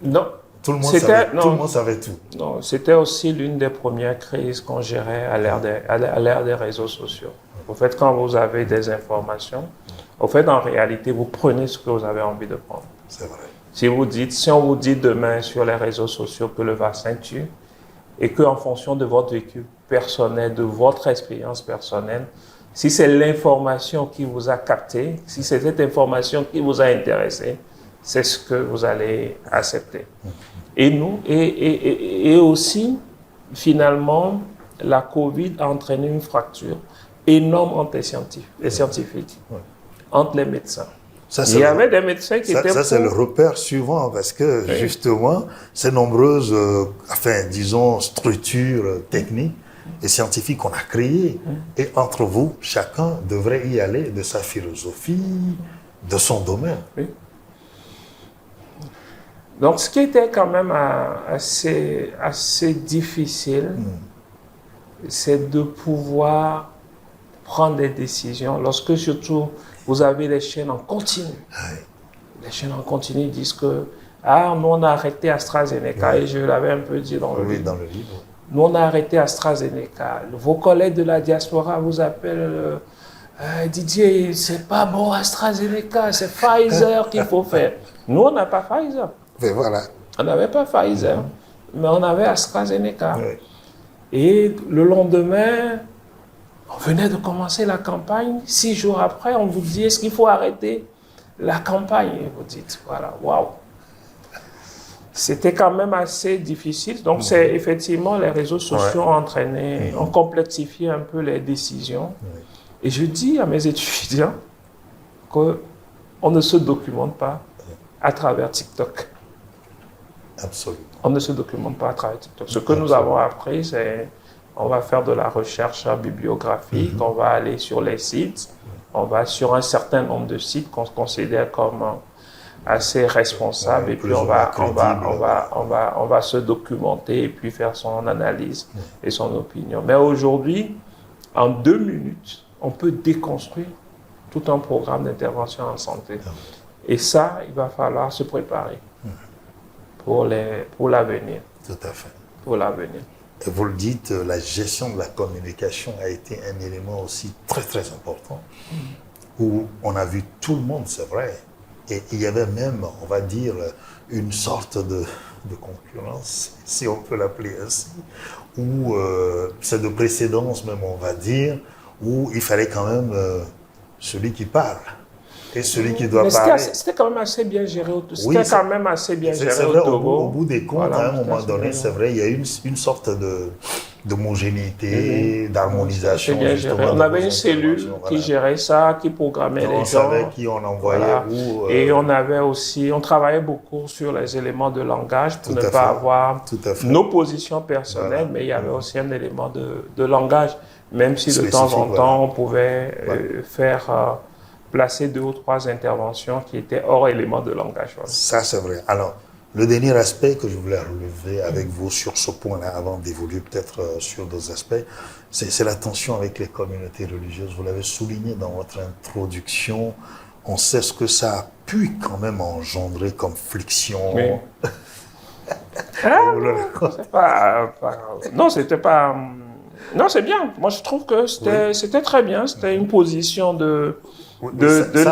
Non. Tout le monde savait tout. Non, c'était aussi l'une des premières crises qu'on gérait à l'ère des réseaux sociaux. En fait, quand vous avez des informations, en fait, en réalité, vous prenez ce que vous avez envie de prendre. C'est vrai. Si on vous dit demain sur les réseaux sociaux que le vaccin tue, et qu'en fonction de votre vécu personnel, de votre expérience personnelle, si c'est l'information qui vous a capté, si c'est cette information qui vous a intéressé, c'est ce que vous allez accepter. Et nous, et aussi, finalement, la Covid a entraîné une fracture énorme entre les scientifiques, entre les médecins. Il y avait des médecins qui étaient... Ça, c'est le repère suivant, parce que justement, ces nombreuses, disons, structures techniques et scientifiques qu'on a créées, et entre vous, chacun devrait y aller de sa philosophie, de son domaine. Oui. Donc, ce qui était quand même assez difficile, c'est de pouvoir prendre des décisions lorsque surtout vous avez les chaînes en continu. Les chaînes en continu disent que nous on a arrêté AstraZeneca, et je l'avais un peu dit dans le livre. Dans le livre. Nous on a arrêté AstraZeneca. Vos collègues de la diaspora vous appellent Didier, c'est pas bon AstraZeneca, c'est Pfizer qu'il faut faire. Nous on n'a pas Pfizer. Mais voilà. On n'avait pas Pfizer, mais on avait AstraZeneca. Et le lendemain, on venait de commencer la campagne. 6 jours après, on vous dit, est-ce qu'il faut arrêter la campagne? Et vous dites, voilà, waouh. C'était quand même assez difficile. Donc, c'est effectivement, les réseaux sociaux ont entraîné, ont complexifié un peu les décisions. Et je dis à mes étudiants qu'on ne se documente pas à travers TikTok. Absolument. On ne se documente pas à travers TikTok. Ce que nous avons appris, c'est on va faire de la recherche bibliographique, on va aller sur les sites, on va sur un certain nombre de sites qu'on considère comme assez responsables, et puis on va se documenter et puis faire son analyse et son opinion. Mais aujourd'hui, en 2 minutes, on peut déconstruire tout un programme d'intervention en santé. Et ça, il va falloir se préparer pour l'avenir. Tout à fait. Pour l'avenir. Et vous le dites, la gestion de la communication a été un élément aussi très très important, où on a vu tout le monde, c'est vrai, et il y avait même, on va dire, une sorte de concurrence, si on peut l'appeler ainsi, où c'est de précédence même, on va dire, où il fallait quand même celui qui parle. Et celui qui doit parler. C'était quand même assez bien géré au Togo. C'était quand même assez bien géré au Togo. Au bout des comptes, à un moment donné, c'est vrai, il y a une sorte d'homogénéité, d'harmonisation. On avait une cellule qui gérait ça, qui programmait les gens. On savait qui on envoyait où. Et on avait aussi, on travaillait beaucoup sur les éléments de langage pour ne pas avoir nos positions personnelles, mais il y avait aussi un élément de langage, même si de temps en temps on pouvait faire placer 2 ou 3 interventions qui étaient hors élément de langage. Voilà. Ça, c'est vrai. Alors, le dernier aspect que je voulais relever avec vous sur ce point-là, avant d'évoluer peut-être sur d'autres aspects, c'est la tension avec les communautés religieuses. Vous l'avez souligné dans votre introduction. On sait ce que ça a pu quand même engendrer comme friction. Oui. Non, c'était pas... Non, c'est bien. Moi, je trouve que c'était très bien. C'était une position de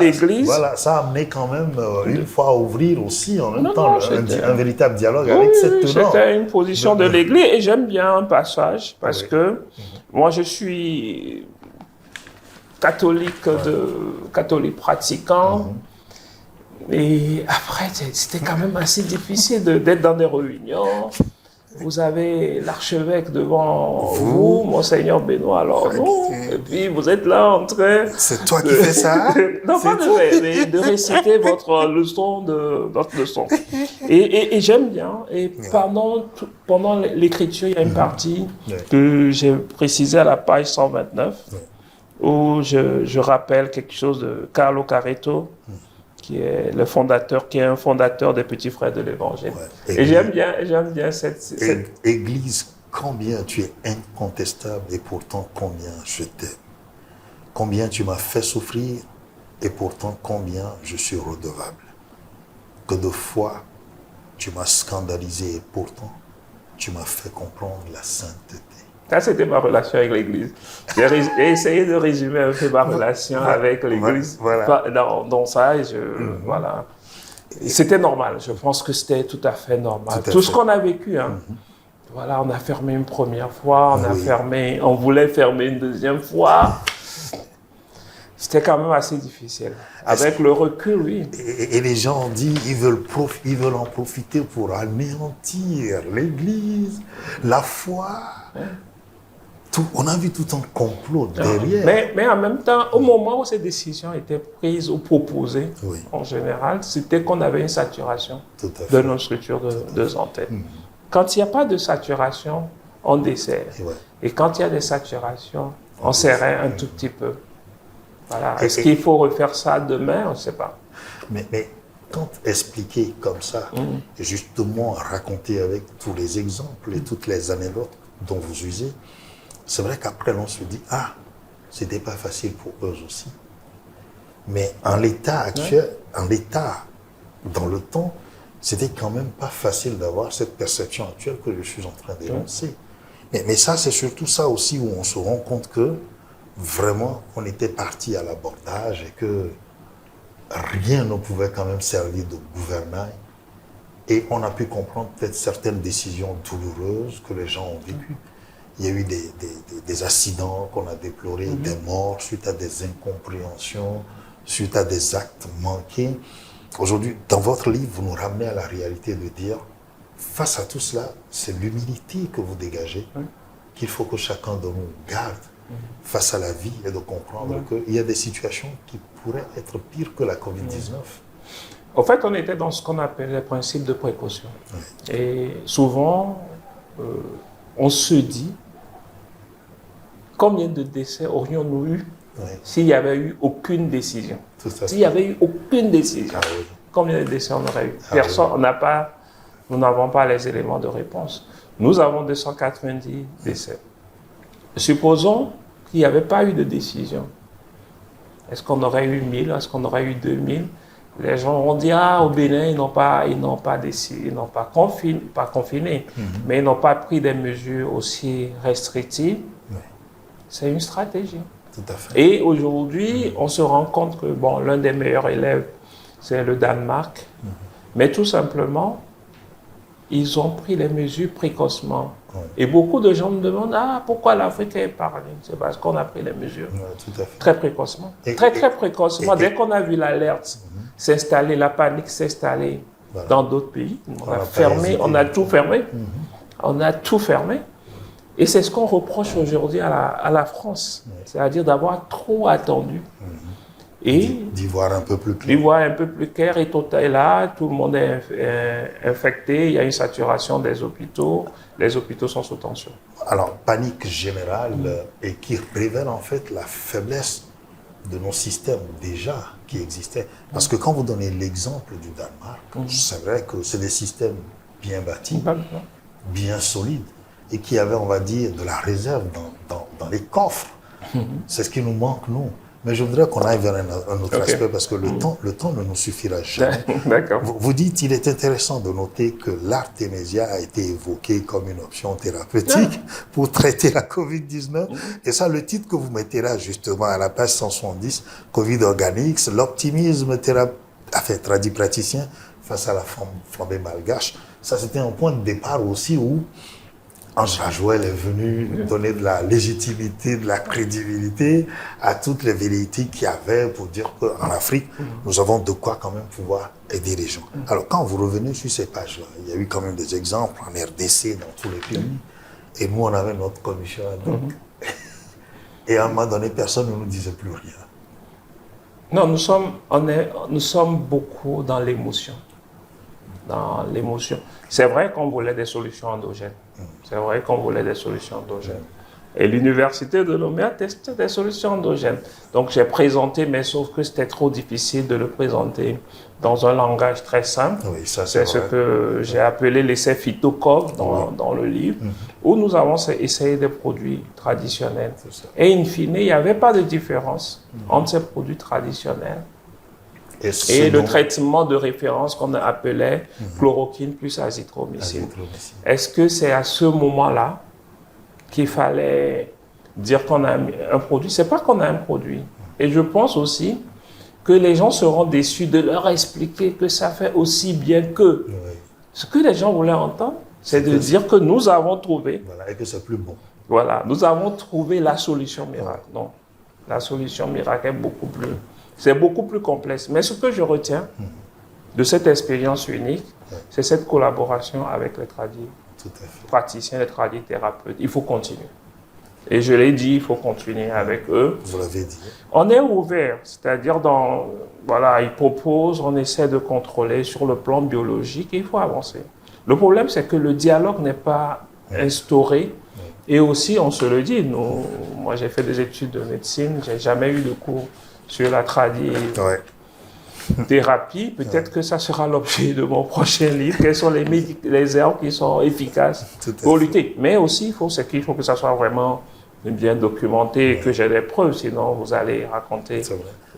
l'Église. Voilà, ça a amené quand même une fois à ouvrir aussi en même temps un véritable dialogue avec cette teneur. C'était une position de l'Église et j'aime bien un passage parce que moi, je suis catholique pratiquant. Et après, c'était quand même assez difficile d'être dans des réunions. Vous avez l'archevêque devant vous, Monseigneur Benoît, alors non. Et puis vous êtes là en train... C'est toi qui fais ça? Non, pas de réciter votre leçon. Et j'aime bien. Et pendant l'écriture, il y a une partie que j'ai précisée à la page 129, où je rappelle quelque chose de Carlo Caretto, qui est un fondateur des Petits Frères de l'Évangile. Ouais. Et j'aime bien cette... Église, combien tu es incontestable et pourtant combien je t'aime. Combien tu m'as fait souffrir et pourtant combien je suis redevable. Que de fois tu m'as scandalisé et pourtant tu m'as fait comprendre la sainteté. Ça, c'était ma relation avec l'Église. J'ai essayé de résumer un peu ma relation avec l'Église. Voilà. Dans ça, voilà. C'était normal. Je pense que c'était tout à fait normal. Tout ce qu'on a vécu, hein. Voilà, on a fermé une première fois, on voulait fermer une deuxième fois. C'était quand même assez difficile. Avec le recul, oui. Et les gens ont dit ils veulent en profiter pour anéantir l'Église, la foi. On a vu tout un complot derrière. Mais en même temps, au moment où ces décisions étaient prises ou proposées, en général, c'était qu'on avait une saturation de nos structures de santé. Quand il n'y a pas de saturation, on dessert. Et quand il y a des saturations, on serrait un tout petit peu. Voilà. Est-ce qu'il faut refaire ça demain? On ne sait pas. Mais quand expliquer comme ça, et justement raconter avec tous les exemples et toutes les anecdotes dont vous usez, c'est vrai qu'après, on se dit, c'était pas facile pour eux aussi. Mais en l'état actuel, dans le temps, c'était quand même pas facile d'avoir cette perception actuelle que je suis en train d'énoncer. Mais ça, c'est surtout ça aussi où on se rend compte que vraiment, on était parti à l'abordage et que rien ne pouvait quand même servir de gouvernail. Et on a pu comprendre peut-être certaines décisions douloureuses que les gens ont vécues. Il y a eu des accidents qu'on a déplorés, des morts suite à des incompréhensions, suite à des actes manqués. Aujourd'hui, dans votre livre, vous nous ramenez à la réalité de dire, face à tout cela, c'est l'humilité que vous dégagez, qu'il faut que chacun de nous garde face à la vie et de comprendre qu'il y a des situations qui pourraient être pires que la Covid-19. En fait, on était dans ce qu'on appelle les principes de précaution. Et souvent, on se dit, combien de décès aurions-nous eu s'il n'y avait eu aucune décision? S'il n'y avait eu aucune décision, combien de décès on aurait eu? Personne, nous n'avons pas les éléments de réponse. Nous avons 290 décès. Supposons qu'il n'y avait pas eu de décision. Est-ce qu'on aurait eu 1000? Est-ce qu'on aurait eu 2000? Les gens vont dire, au Bénin, ils n'ont pas décidé, ils n'ont pas confiné, mais ils n'ont pas pris des mesures aussi restrictives. C'est une stratégie. Tout à fait. Et aujourd'hui, on se rend compte que l'un des meilleurs élèves, c'est le Danemark. Mais tout simplement, ils ont pris les mesures précocement. Et beaucoup de gens me demandent, pourquoi l'Afrique est épargnée? C'est parce qu'on a pris les mesures très précocement. Très précocement. Dès qu'on a vu l'alerte s'installer, la panique s'installer dans d'autres pays, on a tout fermé. On a tout fermé. Et c'est ce qu'on reproche aujourd'hui à la France, c'est-à-dire d'avoir trop attendu. Et d'y voir un peu plus clair. D'y voir un peu plus clair, et tout est là, tout le monde est infecté, il y a une saturation des hôpitaux, les hôpitaux sont sous tension. Alors, panique générale et qui révèle en fait la faiblesse de nos systèmes déjà qui existaient. Parce que quand vous donnez l'exemple du Danemark, c'est vrai que c'est des systèmes bien bâtis, bien solides, et qui avaient, on va dire, de la réserve dans les coffres. C'est ce qui nous manque, nous. Mais je voudrais qu'on aille vers un autre aspect, parce que le temps ne nous suffira jamais. D'accord. Vous dites, il est intéressant de noter que l'artémisia a été évoqué comme une option thérapeutique pour traiter la COVID-19. Et ça, le titre que vous mettez là, justement, à la page 170, Covid Organics, l'optimisme traduit praticien face à la flambée malgache. Ça, c'était un point de départ aussi où Angela Joël est venu donner de la légitimité, de la crédibilité à toutes les velléités qu'il y avait pour dire qu'en Afrique, nous avons de quoi quand même pouvoir aider les gens. Alors, quand vous revenez sur ces pages-là, il y a eu quand même des exemples en RDC, dans tous les pays, et nous, on avait notre commission ad hoc. Et à un moment donné, personne ne nous disait plus rien. Non, nous sommes beaucoup dans l'émotion. Dans l'émotion. C'est vrai qu'on voulait des solutions endogènes. C'est vrai qu'on voulait des solutions endogènes. Et l'université de Lomé a testé des solutions endogènes. Donc j'ai présenté, mais sauf que c'était trop difficile de le présenter dans un langage très simple. Oui, ça c'est ce que j'ai appelé l'essai Phytocov dans le livre, où nous avons essayé des produits traditionnels. Et in fine, il n'y avait pas de différence entre ces produits traditionnels et le traitement de référence qu'on appelait chloroquine plus azithromycine. Est-ce que c'est à ce moment-là qu'il fallait dire qu'on a un produit? C'est pas qu'on a un produit. Et je pense aussi que les gens seront déçus de leur expliquer que ça fait aussi bien que. Ce que les gens voulaient entendre, c'est de dire que nous avons trouvé. Voilà, et que c'est plus bon. Voilà, nous avons trouvé la solution miracle. Non, la solution miracle est beaucoup plus. C'est beaucoup plus complexe. Mais ce que je retiens de cette expérience unique, c'est cette collaboration avec les praticiens, les tradithérapeutes. Il faut continuer. Et je l'ai dit, il faut continuer avec eux. Vous l'avez dit. On est ouvert, c'est-à-dire ils proposent, on essaie de contrôler sur le plan biologique et il faut avancer. Le problème, c'est que le dialogue n'est pas instauré. Et aussi, on se le dit, moi j'ai fait des études de médecine, j'ai jamais eu de cours sur la thérapie. Peut-être que ça sera l'objet de mon prochain livre. Quelles sont les herbes qui sont efficaces pour lutter? Mais aussi, il faut que ça soit vraiment bien documenté et que j'ai des preuves. Sinon, vous allez raconter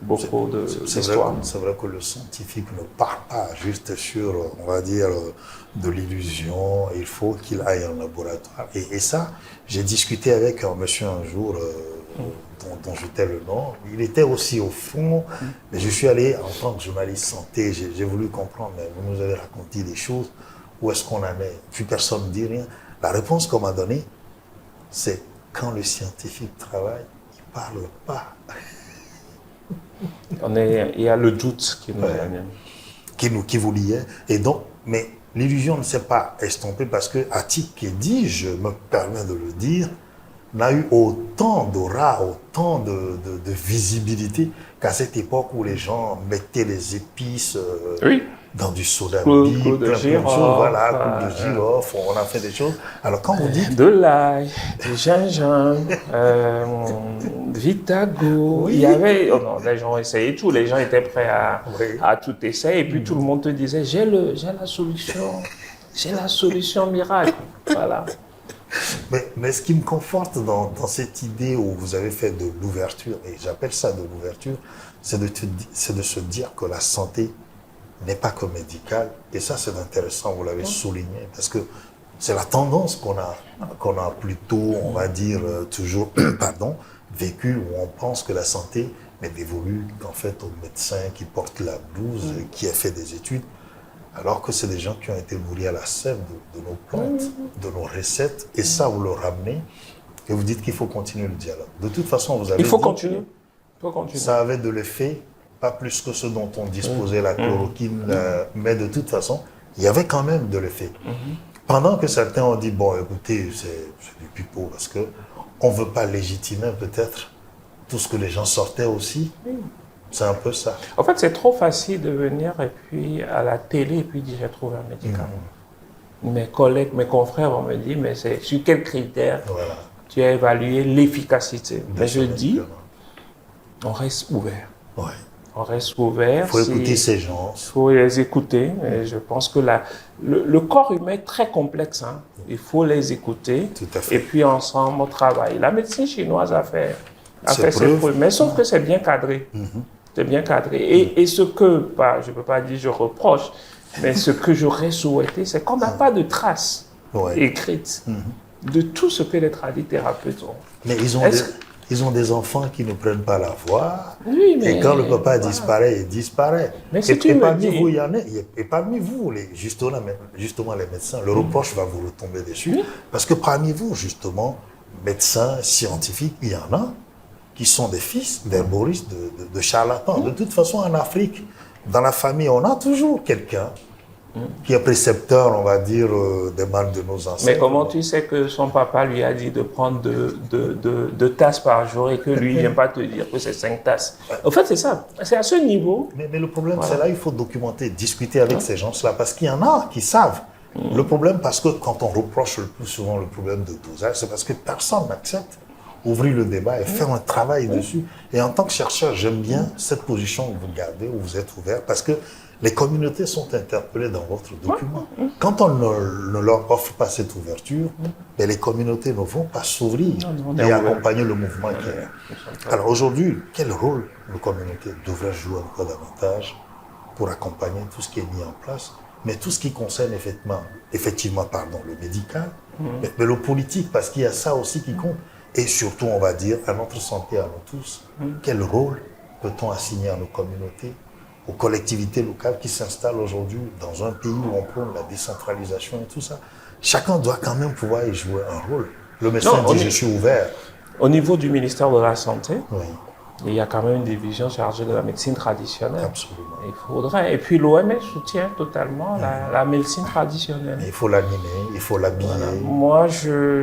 beaucoup d'histoires. C'est vrai que le scientifique ne part pas juste sur, on va dire, de l'illusion. Il faut qu'il aille en laboratoire. Et ça, j'ai discuté avec un monsieur un jour dont je tais le nom. Il était aussi au fond, mais je suis allé en tant que journaliste santé, j'ai voulu comprendre, mais vous nous avez raconté des choses, où est-ce qu'on en est? Puis personne ne dit rien. La réponse qu'on m'a donnée, c'est quand le scientifique travaille, il ne parle pas. Il y a le doute qui nous amène. Qui vous liait. Et donc, mais l'illusion ne s'est pas estompée parce que Atik Kédi, je me permets de le dire, n'a eu autant d'aura, autant de visibilité qu'à cette époque où les gens mettaient les épices dans du soda clou de girofle, clou de girofle, on a fait des choses. Alors quand vous dites... De l'ail, du gingembre, Vitago, il y avait... les gens essayaient tout, les gens étaient prêts à tout essayer, et puis tout le monde te disait, j'ai la solution miracle, voilà. Mais ce qui me conforte dans cette idée où vous avez fait de l'ouverture, et j'appelle ça de l'ouverture, c'est de se dire que la santé n'est pas que médicale. Et ça, c'est intéressant, vous l'avez souligné, parce que c'est la tendance qu'on a plutôt, on va dire, toujours, vécu, où on pense que la santé n'est dévolue qu'en fait aux médecins qui portent la blouse, qui a fait des études. Alors que c'est des gens qui ont été nourris à la sève de nos plantes, de nos recettes. Et ça, vous le ramenez et vous dites qu'il faut continuer le dialogue. De toute façon, vous avez dit... Il faut continuer. Ça avait de l'effet, pas plus que ce dont on disposait, la chloroquine. Mais de toute façon, il y avait quand même de l'effet. Pendant que certains ont dit, bon, écoutez, c'est du pipeau, parce qu'on ne veut pas légitimer peut-être tout ce que les gens sortaient aussi. C'est un peu ça. En fait, c'est trop facile de venir et puis à la télé et puis dire j'ai trouvé un médicament. Mes collègues, mes confrères vont me dire mais c'est sur quels critères tu as évalué l'efficacité? Mais je dis on reste ouvert. Ouais. On reste ouvert. Il faut écouter ces gens. Il faut les écouter. Et je pense que le corps humain est très complexe. Hein. Il faut les écouter. Tout à fait. Et puis ensemble, on travaille. La médecine chinoise a fait ses preuves. Mais sauf que c'est bien cadré. C'est bien cadré. Et ce que, je ne peux pas dire je reproche, mais ce que j'aurais souhaité, c'est qu'on n'a pas de traces écrites de tout ce que les tradithérapeutes ont. Mais ils ont des enfants qui ne prennent pas la voix. Oui, mais et quand le papa disparaît, il disparaît. Mais si tu et me parmi dis... vous, il y en a. Et parmi vous, justement les médecins, le reproche va vous retomber dessus. Parce que parmi vous, justement, médecins, scientifiques, il y en a qui sont des fils d'herboristes, de charlatans. De toute façon, en Afrique, dans la famille, on a toujours quelqu'un qui est précepteur, on va dire, des mal de nos ancêtres. Mais comment tu sais que son papa lui a dit de prendre deux tasses par jour et que lui ne vient pas te dire que c'est 5 tasses? En fait, c'est ça. C'est à ce niveau. Mais le problème, c'est là, il faut documenter, discuter avec ces gens-là, parce qu'il y en a qui savent. Le problème, parce que quand on reproche le plus souvent le problème de dosage, c'est parce que personne n'accepte ouvrir le débat et faire un travail dessus. Et en tant que chercheur, j'aime bien cette position que vous gardez, où vous êtes ouvert, parce que les communautés sont interpellées dans votre document. Quand on ne leur offre pas cette ouverture, les communautés ne vont pas s'ouvrir et accompagner le mouvement qui est. Alors aujourd'hui, quel rôle les communautés devraient jouer encore davantage pour accompagner tout ce qui est mis en place, mais tout ce qui concerne effectivement le médical, mais le politique, parce qu'il y a ça aussi qui compte. Et surtout, on va dire, à notre santé, à nous tous, quel rôle peut-on assigner à nos communautés, aux collectivités locales qui s'installent aujourd'hui dans un pays où on prône la décentralisation et tout ça. Chacun doit quand même pouvoir y jouer un rôle. Le médecin dit, je suis ouvert. Au niveau du ministère de la Santé, il y a quand même une division chargée de la médecine traditionnelle. Absolument. Il faudrait. Et puis l'OMS soutient totalement la médecine traditionnelle. Il faut l'animer, il faut l'habiller. Voilà. Moi,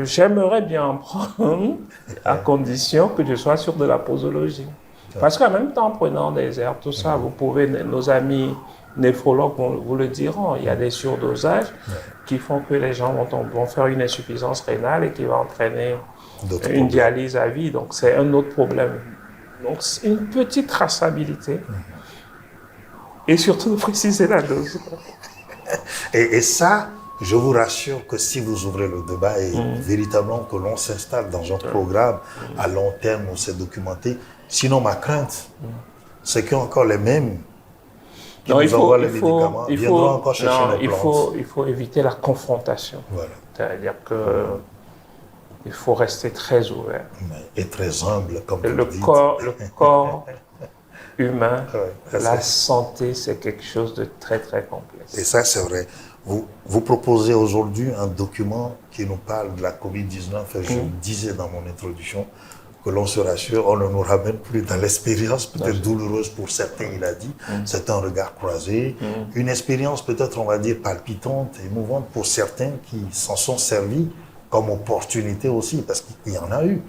j'aimerais bien en prendre, à condition que je sois sûr de la posologie. Parce qu'en même temps, en prenant des herbes, tout ça, vous pouvez, nos amis néphrologues vous le diront, il y a des surdosages qui font que les gens vont faire une insuffisance rénale et qui va entraîner une dialyse à vie. Donc, c'est un autre problème. Donc, c'est une petite traçabilité. Et surtout, de préciser la dose. Et ça, je vous rassure que si vous ouvrez le débat et véritablement que l'on s'installe dans un programme à long terme où c'est documenté, sinon ma crainte, c'est qu'encore les mêmes qui nous envoient les médicaments viendront encore chercher les plantes. Il faut éviter la confrontation. Voilà. C'est-à-dire que il faut rester très ouvert. Et très humble, comme vous le dites. Le corps humain, la santé, c'est quelque chose de très, très complexe. Et ça, c'est vrai. Vous proposez aujourd'hui un document qui nous parle de la COVID-19. Et je le disais dans mon introduction, que l'on se rassure, on ne nous ramène plus dans l'expérience, peut-être douloureuse pour certains, il a dit. C'est un regard croisé. Une expérience peut-être, on va dire, palpitante, émouvante pour certains qui s'en sont servis comme opportunité aussi, parce qu'il y en a eu.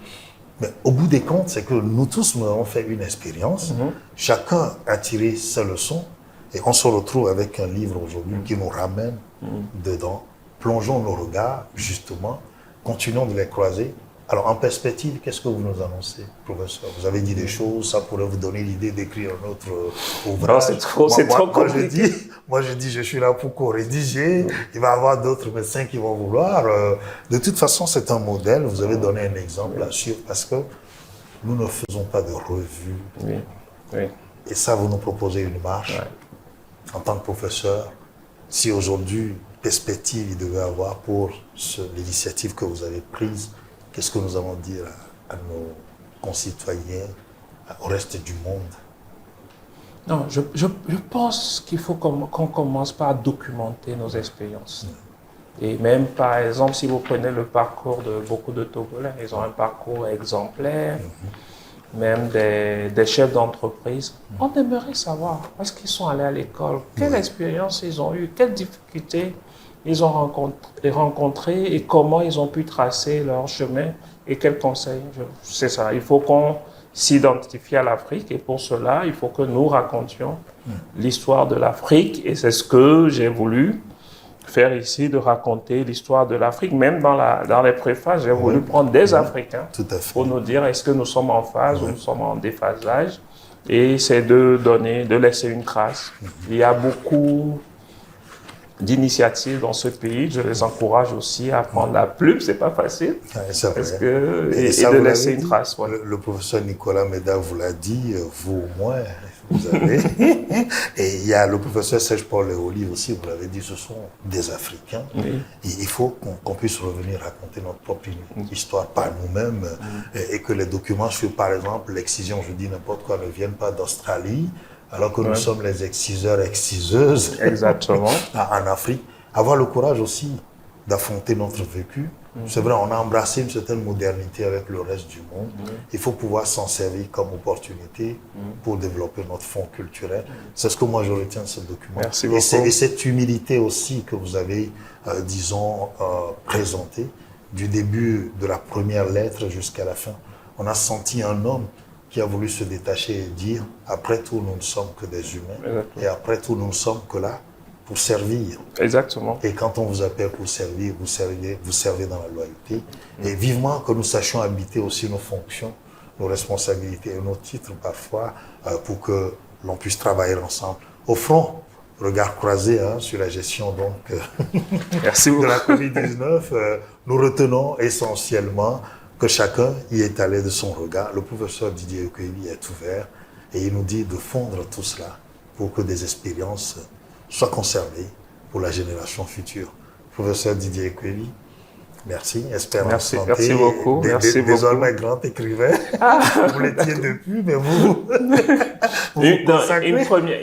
Mais au bout des comptes, c'est que nous tous, nous avons fait une expérience. Chacun a tiré ses leçons. Et on se retrouve avec un livre aujourd'hui qui nous ramène dedans. Plongeons nos regards, justement. Continuons de les croiser. Alors, en perspective, qu'est-ce que vous nous annoncez, professeur? Vous avez dit des choses, ça pourrait vous donner l'idée d'écrire un autre ouvrage. Non, c'est trop compliqué. Moi, je dis, je suis là pour co-rédiger. Il va y avoir d'autres médecins qui vont vouloir. De toute façon, c'est un modèle. Vous avez donné un exemple là-dessus, parce que nous ne faisons pas de revue. Oui. Et ça, vous nous proposez une marche. En tant que professeur, si aujourd'hui, perspective il devait avoir pour l'initiative que vous avez prise, qu'est-ce que nous allons dire à nos concitoyens, au reste du monde? Non, je pense qu'il faut qu'on commence par documenter nos expériences. Et même, par exemple, si vous prenez le parcours de beaucoup de Togolais, ils ont un parcours exemplaire, même des chefs d'entreprise. On aimerait savoir, parce qu'ils sont allés à l'école, quelle expérience ils ont eue, quelles difficultés ils ont rencontré et comment ils ont pu tracer leur chemin et quels conseils. C'est ça, il faut qu'on s'identifie à l'Afrique et pour cela, il faut que nous racontions l'histoire de l'Afrique et c'est ce que j'ai voulu faire ici, de raconter l'histoire de l'Afrique. Même dans les préfaces, j'ai voulu prendre des Africains Tout à fait. pour nous dire est-ce que nous sommes en phase ou nous sommes en déphasage. Et c'est de laisser une trace. Il y a beaucoup d'initiatives dans ce pays. Je les encourage aussi à prendre la plume, c'est pas facile. Ouais, c'est vrai. Et de laisser une trace. Ouais. Le professeur Nicolas Méda vous l'a dit, vous au moins, vous avez. Et il y a le professeur Serge-Paul Léoli aussi, vous l'avez dit, ce sont des Africains. Oui. Et il faut qu'on puisse revenir raconter notre propre histoire par nous-mêmes et que les documents sur, par exemple, l'excision, je dis n'importe quoi, ne viennent pas d'Australie, alors que nous sommes les exciseurs, exciseuses. Exactement. En Afrique. Avoir le courage aussi d'affronter notre vécu. C'est vrai, on a embrassé une certaine modernité avec le reste du monde. Il faut pouvoir s'en servir comme opportunité pour développer notre fonds culturel. C'est ce que moi je retiens de ce document. Merci beaucoup. Et cette humilité aussi que vous avez, disons, présentée, du début de la première lettre jusqu'à la fin. On a senti un homme qui a voulu se détacher et dire, après tout, nous ne sommes que des humains. Exactement. Et après tout, nous ne sommes que là pour servir. Exactement. Et quand on vous appelle pour servir, vous servez dans la loyauté. Et vivement que nous sachions habiter aussi nos fonctions, nos responsabilités et nos titres parfois pour que l'on puisse travailler ensemble. Au front, regard croisé sur la gestion donc Merci de beaucoup. la Covid-19, nous retenons essentiellement que chacun y est allé de son regard. Le professeur Didier Ekweli est ouvert et il nous dit de fondre tout cela pour que des expériences soient conservées pour la génération future. Professeur Didier Ekweli, merci. Espérance santé. Merci beaucoup. Merci désormais grand écrivain. Vous l'étiez depuis, mais vous consacrez.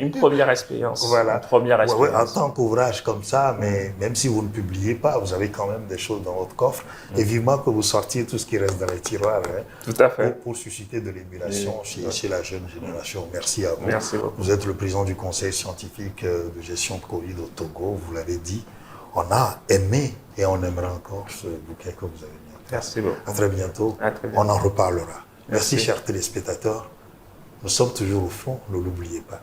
Une première expérience. Voilà. Une première Ouais, expérience. en tant qu'ouvrage comme ça, mais même si vous ne publiez pas, vous avez quand même des choses dans votre coffre. Et vivement que vous sortiez tout ce qui reste dans les tiroirs Tout à fait. pour susciter de l'émulation chez la jeune génération. Merci à vous. Merci beaucoup. Vous êtes le président du conseil scientifique de gestion de Covid au Togo. Vous l'avez dit. On a aimé et on aimera encore ce bouquet que vous avez mis en place. Merci beaucoup. À très bientôt. À très bientôt. On en reparlera. Merci, Merci. chers téléspectateurs. Nous sommes toujours au fond, ne l'oubliez pas.